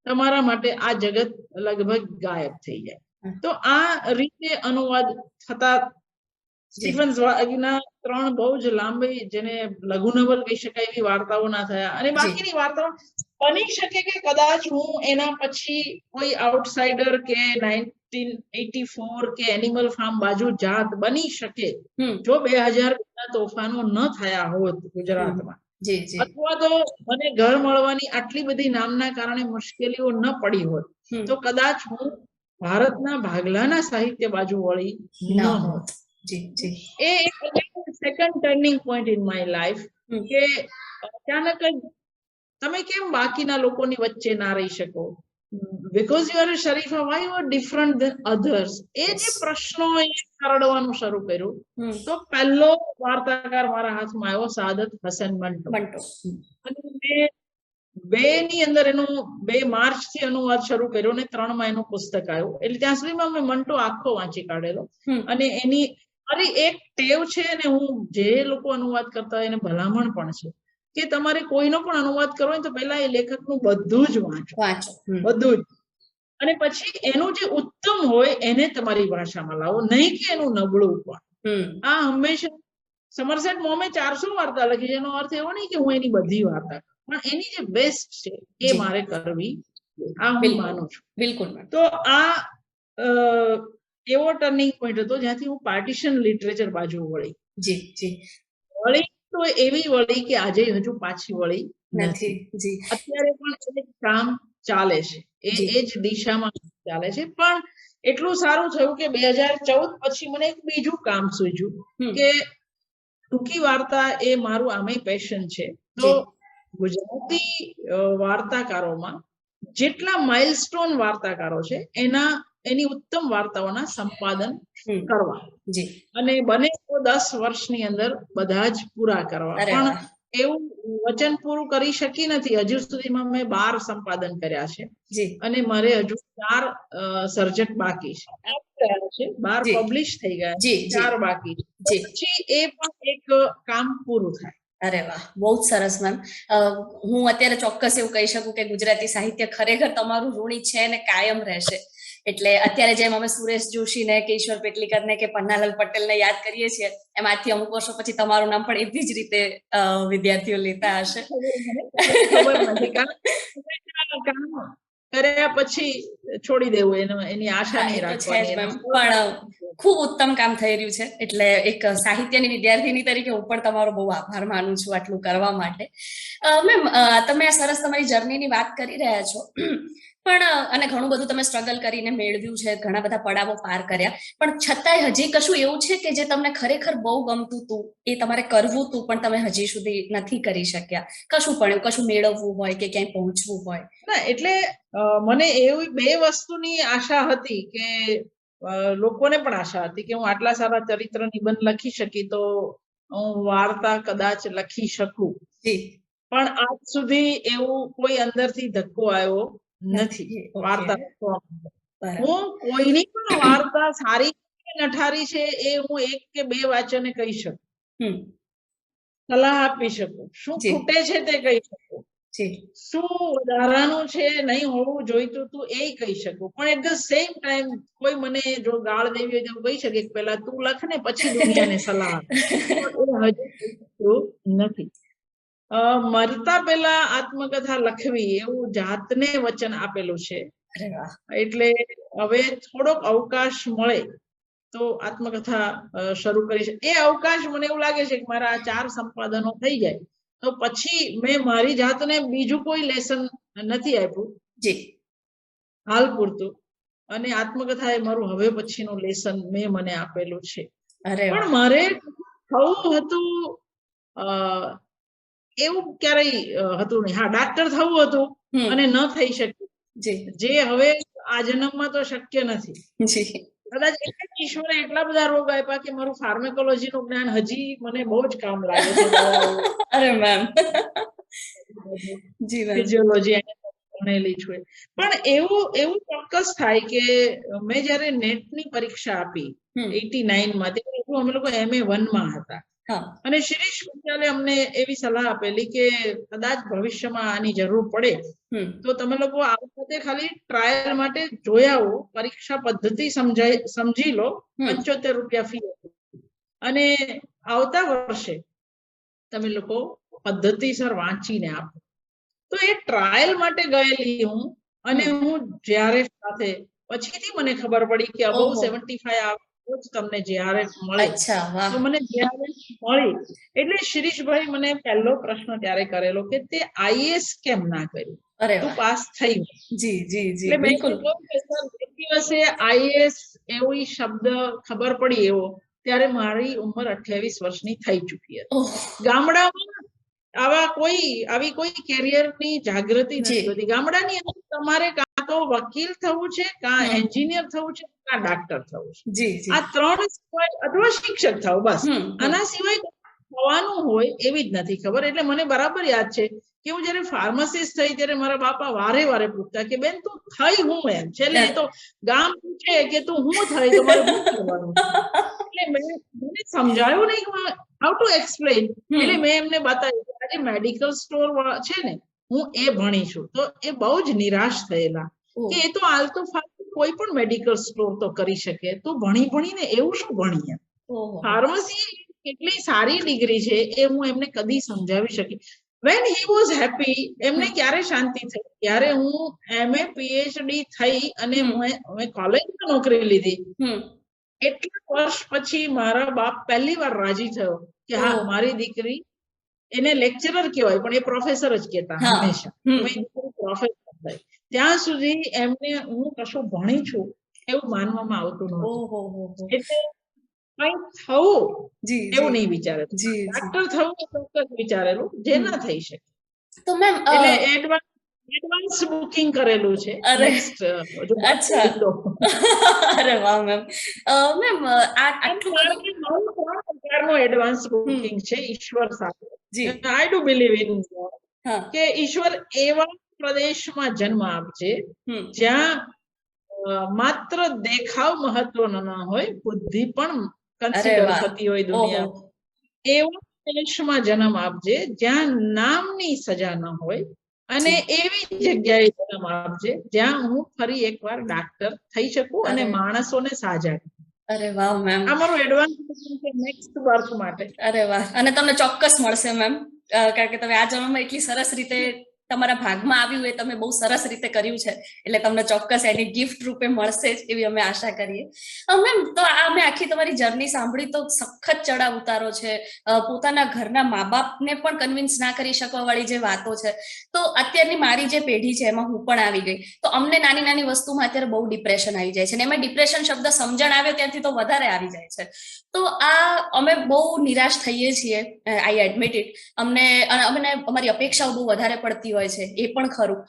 તમારા માટે આ જગત લગભગ ગાયબ થઈ જાય. તો આ રીતે અનુવાદ થતા સ્ટીફન zweigના 3 બહુ જ લાંબી, જેને લઘુ નવલ કહી શકાય એવી વાર્તાઓના થયા, અને બાકીની વાર્તાઓ બની શકે કે કદાચ હું એના પછી કોઈ આઉટસાઇડર કે 1984 કે એનિમલ ફાર્મ બાજુ જાત, બની શકે જો 2000 તોફાનો ન થયા હોત ગુજરાતમાં, અથવા તો મને ઘર મળવાની આટલી બધી નામના કારણે મુશ્કેલીઓ ન પડી હોત, તો કદાચ હું ભારતના ભાગલાના સાહિત્ય બાજુ વળી ન હોત. એ એક second turning point in my life, કે અચાનક જ તમે કેમ બાકીના લોકોની વચ્ચે ના રહી શકો, બીકોઝ યુ આર અ શરીફા, why you are different than others. એ જે પ્રશ્નો કરડવાનું શરૂ કર્યું, તો પહેલો વાર્તાકાર મારા હાથમાં આવ્યો, સાદત હસન મંટો. અને મેં 2 ની અંદર એનું 2 માર્ચથી અનુવાદ શરૂ કર્યો અને 3 માં એનું પુસ્તક આવ્યું. એટલે ત્યાં સુધીમાં મેં મંટો આખો વાંચી કાઢેલો. અને એની મારી એક ટેવ છે, અને હું જે લોકો અનુવાદ કરતા હોય એને ભલામણ પણ છે કે તમારે કોઈનો પણ અનુવાદ કરવો હોય તો પહેલા એ લેખકનું બધું જ વાંચો, બધું જ, અને પછી એનું જે ઉત્તમ હોય એને તમારી ભાષામાં લાવો, નહીં કે એનું નબળું પણ. આ હંમેશા સમરસેટ મોમે 400 વાર્તા લખી છે, એનો અર્થ એવો નહીં કે હું એની બધી વાર્તા, પણ એની જે બેસ્ટ છે એ મારે કરવી, આ હું માનું છું. બિલકુલ. તો આ એવો ટર્નિંગ પોઈન્ટ હતો જ્યાંથી હું પાર્ટીશન લિટરેચર બાજુ વળી. વળી તો એવી વળી કે આજે હજુ પાછી વળી નથી. અત્યારે પણ એ કામ ચાલે છે, એ જ દિશામાં ચાલે છે. પણ એટલું સારું થયું કે 2014 પછી મને એક બીજું કામ સૂઝ્યું કે ટૂંકી વાર્તા એ મારું આમે પેશન છે. તો ગુજરાતી વાર્તાકારોમાં જેટલા માઇલસ્ટોન વાર્તાકારો છે એની ઉત્તમ વાર્તાઓના સંપાદન કરવા, અને બને તો 10 વર્ષની અંદર બધા જ પૂરા કરવા. પણ એવું વચન પૂરું કરી શકી નથી. હજુ સુધીમાં મેં 12 સંપાદન કર્યા છે, અને મારે હજુ 4 સર્જક બાકી છે. 12 પબ્લિશ થઈ ગયા, 4 બાકી છે. પછી એ પણ એક કામ પૂરું થાય. અરે વાહ, બહુ જ સરસ મેમ. હું અત્યારે ચોક્કસ એવું કહી શકું કે ગુજરાતી સાહિત્ય ખરેખર તમારું ઋણી છે અને કાયમ રહેશે. એટલે અત્યારે જેમ અમે સુરેશ જોશીને કે ઈશ્વર પેટલીકરને કે પન્નાલાલ પટેલને યાદ કરીએ છીએ, એમ આજથી અમુક વર્ષો પછી તમારું નામ પણ એવી જ રીતે વિદ્યાર્થીઓ લેતા હશે. કર્યા પછી છોડી દેવું એની આશા નહીં રાખવાની. પણ ખૂબ ઉત્તમ કામ થઈ રહ્યું છે, એટલે એક સાહિત્યની વિદ્યાર્થીની તરીકે હું પણ તમારો બહુ આભાર માનું છું આટલું કરવા માટે. મેમ, તમે આ સરસ તમારી જર્નીની વાત કરી રહ્યા છો, પણ અને ઘણું બધું તમે સ્ટ્રગલ કરીને મેળવ્યું છે, ઘણા બધા પડાવો પાર કર્યા, પણ છતાંય હજી કશું એવું છે કે જે તમને ખરેખર બહુ ગમતું હતું, એ તમારે કરવું હતું પણ તમે હજી સુધી નથી કરી શક્યા? કશું પણ એવું, કશું મેળવવું હોય કે ક્યાંય પહોંચવું હોય? ના, એટલે મને એવી બે વસ્તુની આશા હતી કે લોકોને પણ આશા હતી કે હું આટલા સારા ચરિત્ર નિબંધ લખી શકી તો હું વાર્તા કદાચ લખી શકું, પણ આજ સુધી એવું કોઈ અંદરથી ધક્કો આવ્યો નથી વાર્તા લખવામાં. હું કોઈની પણ વાર્તા સારી કે નઠારી છે એ હું એક કે બે વાચને કહી શકું, સલાહ આપી શકું, શું ખૂટે છે તે કહી શકું, શું વધારાનું છે નહીં હોવું જોઈતું તું એ કહી શકું, પણ એટ ધ સેમ ટાઈમ કોઈ મને જો ગાળ દેવી હોય તો કહી શકે કે પેલા તું લખ ને પછી દુનિયાને સલાહ આપ. નથી. મરતા પહેલા આત્મકથા લખવી એવું જાતને વચન આપેલું છે, એટલે હવે થોડોક અવકાશ મળે તો આત્મકથા શરૂ કરી છે. એ અવકાશ મને એવું લાગે છે કે મારા 4 સંપાદનો થઈ જાય તો પછી મેં મારી જાતને બીજું કોઈ લેસન નથી આપ્યું હાલ પૂરતું, અને આત્મકથા એ મારું હવે પછીનું લેસન મેં મને આપેલું છે. પણ મારે થવું હતું એવું ક્યારેય હતું નહીં. હા, ડાક્ટર થવું હતું અને ન થઈ શક્યું, જે હવે આ જન્મમાં તો શક્ય નથી. કદાચ ઈશ્વરે એટલા બધા રોગ આપ્યા કે મારું ફાર્મેકોલોજી નું જ્ઞાન હજી મને બહુ જ કામ લાગે છે. અરે મેમ, ફિઝિયોલોજી ભણેલી છું, પણ એવું ચોક્કસ થાય કે મેં જયારે નેટની પરીક્ષા આપી 89 માં, ત્યારે અમે લોકો MA1 માં હતા, અને શિરીષ પંચાલે અમને એવી સલાહ આપેલી કે કદાચ ભવિષ્યમાં આની જરૂર પડે તો તમે લોકો આ વખતે ખાલી ટ્રાયલ માટે જોઈ આવો, પરીક્ષા પદ્ધતિ સમજી લો, 75 રૂપિયા ફી અને આવતા વર્ષે તમે લોકો પદ્ધતિસર વાંચીને આપો. તો એ ટ્રાયલ માટે ગયેલી હું, અને હું જ્યારે સાથે પછીથી મને ખબર પડી કે અબવ 75 આવે જ તમને જ્યારે મળે, તો મને જ્યારે મળી એટલે શિરીષભાઈ મને પહેલો પ્રશ્ન ત્યારે કરેલો કે તે IAS કેમ ના કર્યું, તું પાસ થઈ? એટલે મેં કહ્યું કે સર, એક દિવસે IAS એવી શબ્દ ખબર પડી એવો ત્યારે મારી ઉંમર 28 વર્ષની થઈ ચૂકી હતી. ગામડામાં આવી કોઈ કેરિયરની જાગૃતિ નથી હોતી. ગામડાની અંદર તમારે કાં તો વકીલ થવું છે, કાં એન્જિનિયર થવું છે, કાં ડાક્ટર થવું છે, આ 3 સિવાય, અથવા શિક્ષક થવું, બસ. આના સિવાય થવાનું હોય એવી જ નથી ખબર. એટલે મને બરાબર યાદ છે કે હું જયારે ફાર્માસિસ્ટ થઈ ત્યારે મારા બાપા વારે વારે પૂછતા કે બેન તું થઈ હું એમ, છેલ્લે તો ગામ પૂછે કે તું હું થઈ તો મારે શું કરવાનું? એટલે મને સમજાયું નહીં હાઉ ટુ એક્સપ્લેન. એટલે મેં એમને બતાવ્યું આજે મેડિકલ સ્ટોર છે ને, હું એ ભણી છું. તો એ બહુ જ નિરાશ થયેલા કે એ તો આલતો ફાલતુ કોઈ પણ મેડિકલ સ્ટોર તો કરી શકે, તો ભણીને એવું શું ભણીએ? ફાર્મસી કેટલી સારી ડિગ્રી છે એ હું એમને કદી સમજાવી શકી. વેન હી વોઝ હેપી, એમને ક્યારે શાંતિ થઈ ત્યારે હું MA PhD થઈ અને મેં કોલેજમાં નોકરી લીધી. એટલા વર્ષ પછી મારા બાપ પહેલી વાર રાજી થયો કે હા, મારી દીકરી, એને લેક્ચરર કહેવાય પણ એ પ્રોફેસર જ કહેતા હંમેશા, પ્રોફેસર થાય ત્યાં સુધી એમને હું કશું ભણી છું એવું માનવામાં આવતું નહોતું. એટલે કઈ થવું એવું નહીં વિચારેલું, ડાક્ટર થવું ચોક્કસ વિચારેલું, જે ના થઈ શકે. તો મેમ એટલે એડવાન્સ બુકિંગ કરેલું છે. અચ્છા, અરે વાહ મેમ. મેમ આટલું પ્રકારનું એડવાન્સ બુકિંગ છે ઈશ્વર સાથે. આઈ ડુ બિલીવ ઇન કે ઈશ્વર એવા પ્રદેશમાં જન્મ આપજે જ્યાં માત્ર દેખાવ મહત્વનો ન હોય, બુદ્ધિ પણ કન્સિડર થતી હોય દુનિયામાં. એવા દેશમાં જન્મ આપજે જ્યાં નામની સજા ન હોય, અને એવી જગ્યાએ જન્મ આપજે જ્યાં હું ફરી એકવાર ડાક્ટર થઈ શકું અને માણસોને સાજા. અરે વાહ મેમ, અમારું એડવાન્સ છે નેક્સ્ટ બર્થ માટે. અરે વાહ, અને તમને ચોક્કસ મળશે મેમ, કારણ કે તમે આ જન્મમાં એટલી સરસ રીતે તમારા ભાગમાં આવ્યું એ તમે બહુ સરસ રીતે કર્યું છે, એટલે તમને ચોક્કસ એની ગિફ્ટ રૂપે મળશે જ એવી અમે આશા કરીએ. મેમ, તો આ મેં આખી તમારી જર્ની સાંભળી તો સખત ચડાવ ઉતારો છે, પોતાના ઘરના મા બાપને પણ કન્વિન્સ ના કરી શકવા વાળી જે વાતો છે. તો અત્યારની મારી જે પેઢી છે એમાં હું પણ આવી ગઈ, તો અમને નાની નાની વસ્તુમાં અત્યારે બહુ ડિપ્રેશન આવી જાય છે, અને એમાં ડિપ્રેશન શબ્દ સમજણ આવ્યો ત્યાંથી તો વધારે આવી જાય છે. તો આ અમે બહુ નિરાશ થઈએ છીએ, આઈ એડમિટ ઇટ. અમને અમારી અપેક્ષાઓ બહુ વધારે પડતી હોય છે, એ પણ ખરું.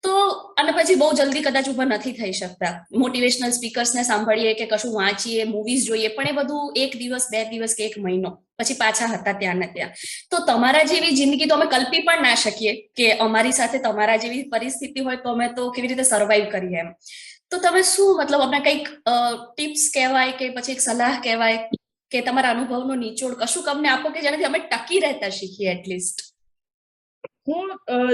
તો અને પછી બહુ જલ્દી કદાચ ઉભા નથી થઈ શકતા. મોટિવેશનલ સ્પીકર્સને સાંભળીએ કે કશું વાંચીએ, મૂવીઝ જોઈએ, પણ એ બધું 1 દિવસ 2 દિવસ કે 1 મહિનો પછી પાછા હતા ત્યાં ને ત્યાં. તો તમારા જેવી જિંદગી તો અમે કલ્પી પણ ના શકીએ કે અમારી સાથે તમારા જેવી પરિસ્થિતિ હોય તો અમે તો કેવી રીતે સર્વાઈવ કરીએ એમ. તો તમે શું, મતલબ અમને કંઈક ટિપ્સ કહેવાય કે પછી એક સલાહ કહેવાય કે તમારા અનુભવનો નિચોડ કશું અમને આપો કે જેનાથી અમે ટકી રહેતા શીખીએ એટલીસ્ટ. હું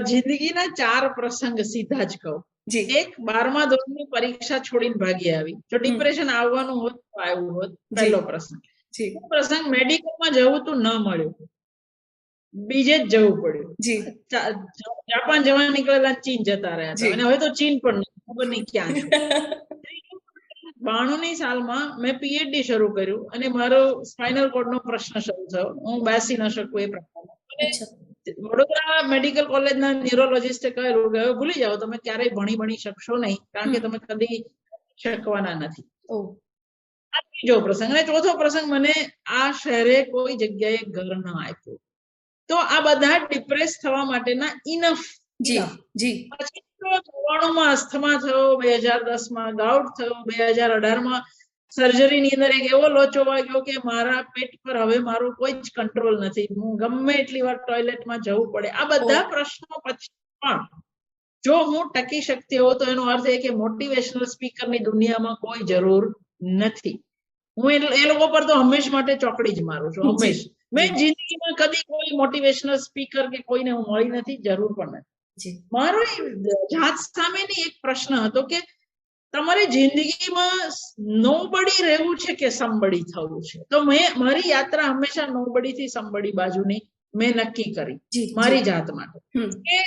જિંદગીના 4 પ્રસંગ સીધા જ કહું. જી. એક, 12મા ધોરણની પરીક્ષા છોડીને ભાગી આવી. જો ડિપ્રેશન આવવાનું હોત તો આવ્યું હોત. પહેલો પ્રસંગ. જી. પ્રસંગ, મેડિકલમાં જવું તું ન મળ્યું, બીજે જ જવું પડ્યું. જી. જાપાન જવા નીકળેલા ચીન જતા રહ્યા હતા, અને હવે તો ચીન પણ ખબર નહીં ક્યાં છે. 92ની સાલમાં મેં પીએચડી શરૂ કર્યું અને મારો સ્પાઇનલ કોર્ડનો પ્રશ્ન શરૂ થયો. હું બેસી ન શકું એ પ્રકારનો. વડોદરા મેડિકલ કોલેજના ન્યુરોલોજીસ્ટે કહેલું કે ભૂલી જાઓ, તમે ક્યારેય ભણી શકશો નહીં, કારણ કે તમે કદી શકવાના નથી. આ ત્રીજો પ્રસંગ. અને ચોથો પ્રસંગ, મને આ શહેરે કોઈ જગ્યાએ ઘર ન આપ્યું. તો આ બધા ડિપ્રેસ થવા માટેના ઇનફ. જી. પછી 94માં અસ્થમા થયો, 2010માં ગાઉટ થયો, 2018માં સર્જરીની અંદર એક એવો લોચો વાગ્યો કે મારા પેટ પર હવે મારો કોઈ જ કંટ્રોલ નથી, હું ગમે એટલી વાર ટોયલેટમાં જવું પડે. આ બધા પ્રશ્નો પછી પણ જો હું ટકી શકતી હોઉં તો એનો અર્થ એ કે મોટિવેશનલ સ્પીકરની દુનિયામાં કોઈ જરૂર નથી. હું એ લોકો પર તો હંમેશ માટે ચોકડી જ મારું છું, હંમેશ. મેં જિંદગીમાં કદી કોઈ મોટિવેશનલ સ્પીકર કે કોઈને હું મળી નથી, જરૂર પણ નથી. મારો જાત સામેની એક પ્રશ્ન હતો કે તમારે જિંદગીમાં નોબડી રહેવું છે કે સમબડી થવું છે. તો મારી યાત્રા હંમેશા નોબડી થી સમબડી બાજુની મેં નક્કી કરી મારી જાત માટે. કે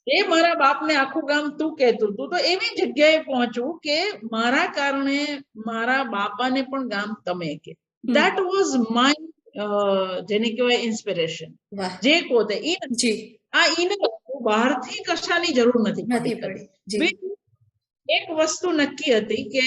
એ મારા બાપને આખું ગામ તું કહેતું હતું, તો એવી જગ્યાએ પહોંચવું કે મારા કારણે મારા બાપાને પણ ગામ તમે કે. ધેટ વોઝ માય જેને કહેવાય ઇન્સ્પિરેશન. જે પોતે આ ઈને બહારથી કશાની જરૂર નથી પડી. એક વસ્તુ નક્કી હતી કે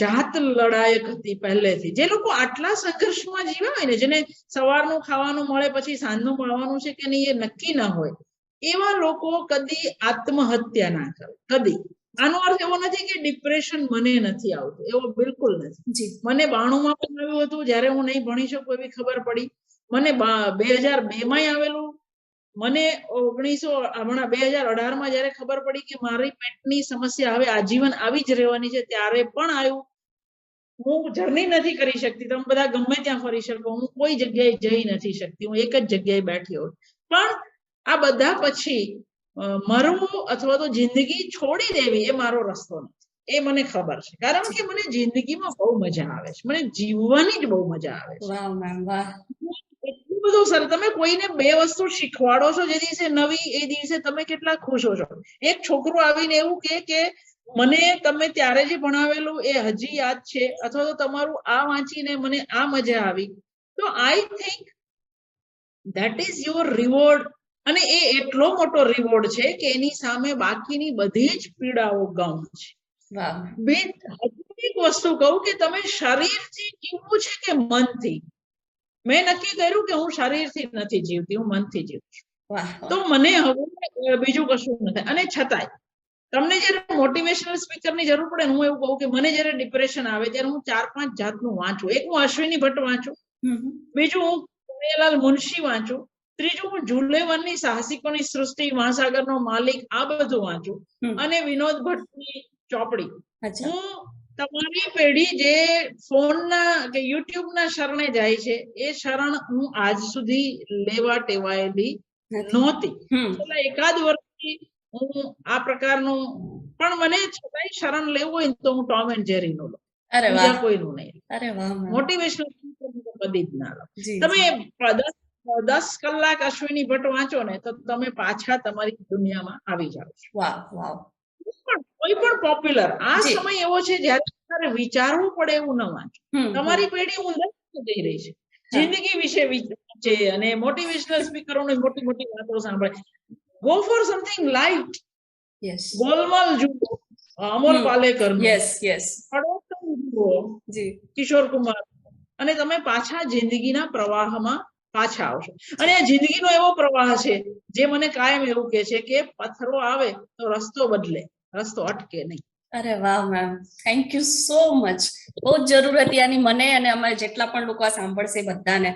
જાત લડાયક હતી પહેલેથી. જે લોકો આટલા સંઘર્ષમાં જીવ્યા હોય ને, જેને સવારનું ખાવાનું મળે પછી સાંજનું મળવાનું છે કે નહીં એ નક્કી ના હોય, એવા લોકો કદી આત્મહત્યા ના કરે, કદી. આનો અર્થ એવો નથી કે ડિપ્રેશન મને નથી આવતું, એવો બિલકુલ નથી. મને 92માં પણ આવ્યું હતું, જયારે હું નહીં ભણી શકું એવી ખબર પડી. મને 2002માં આવેલું. મને 2018માં જયારે ખબર પડી કે મારી પેટની સમસ્યા હવે આજીવન આવી જ રહેવાની છે, ત્યારે પણ આવ્યું. હું જર્ની નથી કરી શકતી, તમે બધા ગમે ત્યાં ફરી શકો, હું કોઈ જગ્યાએ જઈ નથી શકતી, હું એક જ જગ્યાએ બેઠી હોઉં. પણ આ બધા પછી મરવું અથવા તો જિંદગી છોડી દેવી એ મારો રસ્તો નથી, એ મને ખબર છે. કારણ કે મને જિંદગીમાં બહુ મજા આવે છે, મને જીવવાની જ બહુ મજા આવે છે. એટલું બધું સર, તમે કોઈને 2 વસ્તુ શીખવાડો છો જે દિવસે નવી, એ દિવસે તમે કેટલા ખુશ હો છો. એક છોકરો આવીને એવું કે મને તમે ત્યારે જે ભણાવેલું એ હજી યાદ છે, અથવા તો તમારું આ વાંચીને મને આ મજા આવી, તો I think that is your reward. અને એ એટલો મોટો રિવોર્ડ છે કે એની સામે બાકીની બધી જ પીડાઓ ગૌણ છે. એક વસ્તુ કહું કે તમે શરીરથી જીવવું છે કે મનથી. મેં નક્કી કર્યું કે હું શરીરથી નથી જીવતી, હું મનથી જીવું છું. તો મને હવે બીજું કશું નથી. અને છતાંય તમને જયારે મોટિવેશનલ સ્પીકરની જરૂર પડે ને, હું એવું કહું કે મને જયારે ડિપ્રેશન આવે ત્યારે હું 4-5 જાતનું વાંચું. એક, હું અશ્વિની ભટ્ટ વાંચું. બીજું, હું પુણ્યલાલ મુનશી વાંચું. ત્રીજું, હું જુલે વર્નની સાહસિકોની સૃષ્ટિ, મહાસાગરનો માલિક, આ બધું વાંચું. અને વિનોદ ભટ્ટની ચોપડી. હું તમારી પેઢી જે ફોનના કે યુટ્યુબના શરણે જાય છે, એ શરણ હું આજ સુધી લેવા ટેવાયેલી નહોતી. છેલ્લા 1 વર્ષથી હું આ પ્રકારનું, પણ મને છતાંય શરણ લેવું હોય તો હું ટોમ એન્ડ જેરી નું લઉં, બીજા કોઈનું નહીં. મોટિવેશનલ કદી જ ના લઉં. તમે 10 કલાક અશ્વિની ભટ્ટ વાંચો ને તો તમે પાછા તમારી દુનિયામાં આવી જાઓ છો. વાહ વાહ. કોઈ પણ પોપ્યુલર આ જી. સમય એવો છે જ્યારે તમારે વિચારવું પડે એવું ન વાંચો. તમારી પેઢી ઊંધે જઈ રહી છે, જિંદગી વિશે વિચારે છે અને મોટિવેશનલ સ્પીકરોની મોટી મોટી વાતો સાંભળે. Go for something light. Yes Golmaal જુઓ, અમોલ પાલેકર, યસ યસ જુઓ, જી કિશોર કુમાર, અને તમે પાછા જિંદગીના પ્રવાહમાં પાછા આવશો. અને આ જિંદગીનો એવો પ્રવાહ છે જે મને કાયમ એવું કહે છે કે પથ્થરો આવે તો રસ્તો બદલે, રસ્તો અટકે નહીં. અરે વાહ ma'am, thank you so much. બહુ જ જરૂર હતી આની મને અને અમારે જેટલા પણ લોકો આ સાંભળશે બધાને.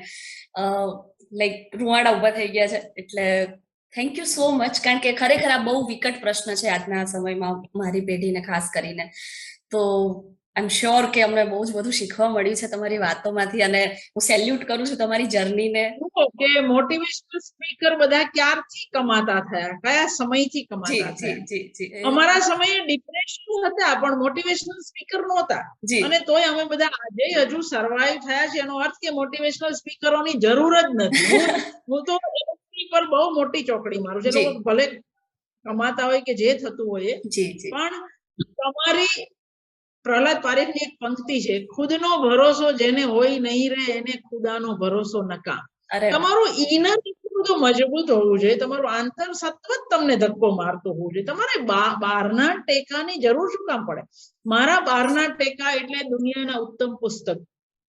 લાઈક રૂવાડા ઉભા થઈ ગયા છે. એટલે થેન્ક યુ સો મચ, કારણ કે ખરેખર આ બહુ વિકટ પ્રશ્ન છે આજના સમયમાં મારી પેઢીને ખાસ કરીને. તો આઈ એમ શ્યોર કે અમને બહુ જ બધું શીખવા મળ્યું છે તમારી વાતોમાંથી, અને હું સેલ્યુટ કરું છું તમારી જર્નીને. કે મોટિવેશનલ સ્પીકર બધા ક્યારથી કમાતા થયા, કયા સમયથી જી કમાતા જી થયા? જી જી અમારા સમયે ડિપ્રેશન હતા પણ મોટિવેશનલ સ્પીકર નહોતા, જી અને તોય અમે બધા આજે હજુ સર્વાઈવ થયા છે. એનો અર્થ કે મોટિવેશનલ સ્પીકરોની જરૂર જ નથી. હું તો એની પર બહુ મોટી ચોકડી મારું છું. જી. લોકો ભલે કમાતા હોય કે જે થતું હોય એ, જી જી પણ તમારી પ્રહલાદ પારેખની એક પંક્તિ છે, ખુદનો ભરોસો જેને હોય નહીં રે એને ખુદાનો ભરોસો નકા. અરે વાહ. તમારું ઇનર બધું મજબૂત હોવું જોઈએ, તમારું આંતર સતત તમને ધક્કો મારતો હોવું જોઈએ. તમારે બહારના ટેકાની જરૂર શું કામ પડે? મારા બહારના ટેકા એટલે દુનિયાના ઉત્તમ પુસ્તક.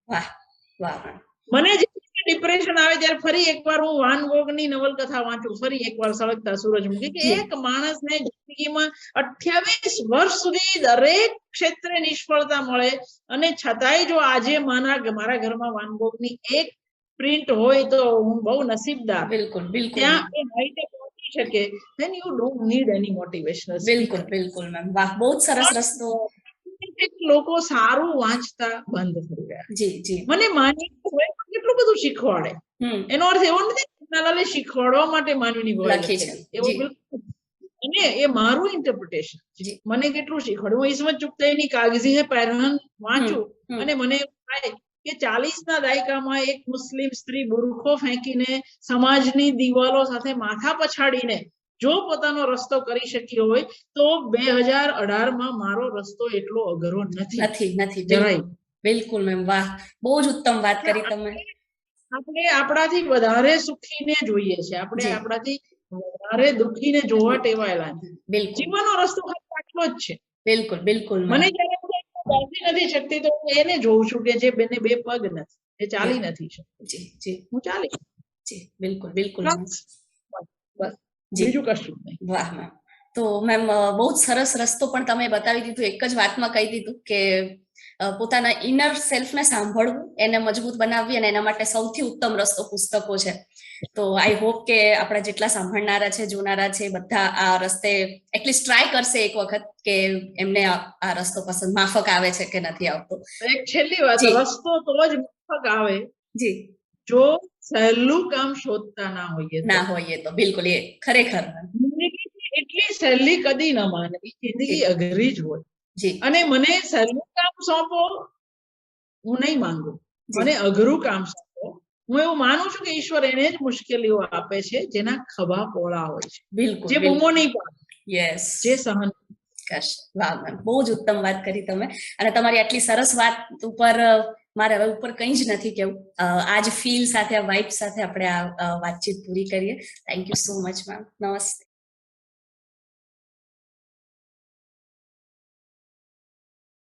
વાહ વાહ. મને જે ડિપ્રેશન આવે ત્યારે ફરી એકવાર હું વાન ગોગની નવલકથા વાંચું, ફરી એકવાર સળગતા સૂરજમુખી, કે એક માણસને જિંદગીમાં 28 વર્ષ સુધી દરેક ક્ષેત્રે નિષ્ફળતા મળે અને છતાંય જો આજે મારા ઘરમાં વાન ગોગની એક પ્રિન્ટ હોય તો હું બહુ નસીબદાર. બિલકુલ બિલકુલ ત્યાં એ હાઈટે પહોંચી શકે, then you don't need any motivational speaker. બિલકુલ બિલકુલ મેમ. વાહ, બહુ જ સરસ રસ્તો. લોકો સારું વાંચતા બંધ થઈ ગયા. જી જી. મને માની કેટલું બધું શીખવાડે. એનો અર્થ એવો નથી નાલાલે શીખવાડવા માટે માનવીની ભવાઈ લખી છે. એવો બિલકુલ. અને એ મારું ઇન્ટરપ્રિટેશન. મને કેટલું શીખવાડ્યું. હું ઇસ્મત ચુગતાઈની કાગઝી હે પહેરન વાંચું અને મને એવું થાય કે 40ના દાયકામાં એક મુસ્લિમ સ્ત્રી બુરખો ફેંકીને સમાજની દિવાલો સાથે માથા પછાડીને જો પોતાનો રસ્તો કરી શકી હોય તો 2018માં મારો રસ્તો એટલો અઘરો નથી. નથી નથી જરાય. બિલકુલ મેમ. વાહ, બહુ જ ઉત્તમ વાત કરી તમે. આપણે આપણાથી વધારે સુખીને જોઈએ છે, આપણે આપણાથી વધારે દુઃખીને જોવા ટેવાયેલા છે. બિલકુલ. જીવનનો રસ્તો ખાલી આટલો જ છે. બિલકુલ બિલકુલ. મને જ્યારે બેસી નથી શકતી તો હું એને જોઉં છું કે જે બેને 2 પગ નથી, એ ચાલી નથી શકતી. જી જી હું ચાલી. જી બિલકુલ બિલકુલ. બસ બીજું કશું નહીં. વાહ મેમ. તો મેમ બહુ જ સરસ રસ્તો પણ તમે બતાવી દીધું. એક જ વાતમાં કહી દીધું કે પોતાના ઇનર સેલ્ફને સાંભળવું, એને મજબૂત બનાવવી, અને એના માટે સૌથી ઉત્તમ રસ્તો પુસ્તકો છે. તો આઈ હોપ કે આપણા જેટલા સાંભળનારા છે, જોનારા છે, બધા આ રસ્તે એટલીસ્ટ ટ્રાય કરશે એક વખત કે એમને આ રસ્તો પસંદ માફક આવે છે કે નથી આવતો. એક છેલ્લી વાત, રસ્તો તો જ માફક આવે જી જો સહેલું કામ શોધતા ના હોઈએ તો. બિલકુલ, એ ખરેખર એટલી સહેલી કદી ન માનવી. જિંદગી અઘરી જ હોય. જી. અને મને સહેલું કામ સોંપો હું નહીં માંગુ, મને અઘરું કામ સોંપો. હું એવું માનું છું કે ઈશ્વર એને જ મુશ્કેલીઓ આપે છે જેના ખભા પહોળા હોય છે. બિલકુલ. જે બૂમો નહીં પાડે. યસ. જે સહન કરશે. વાહ મેમ, બહુ જ ઉત્તમ વાત કરી તમે. અને તમારી આટલી સરસ વાત ઉપર મારે હવે ઉપર કંઈ જ નથી કેવું. આજ ફીલ સાથે, આ વાઇબ સાથે આપણે આ વાતચીત પૂરી કરીએ. Thank you so much ma'am. નમસ્તે.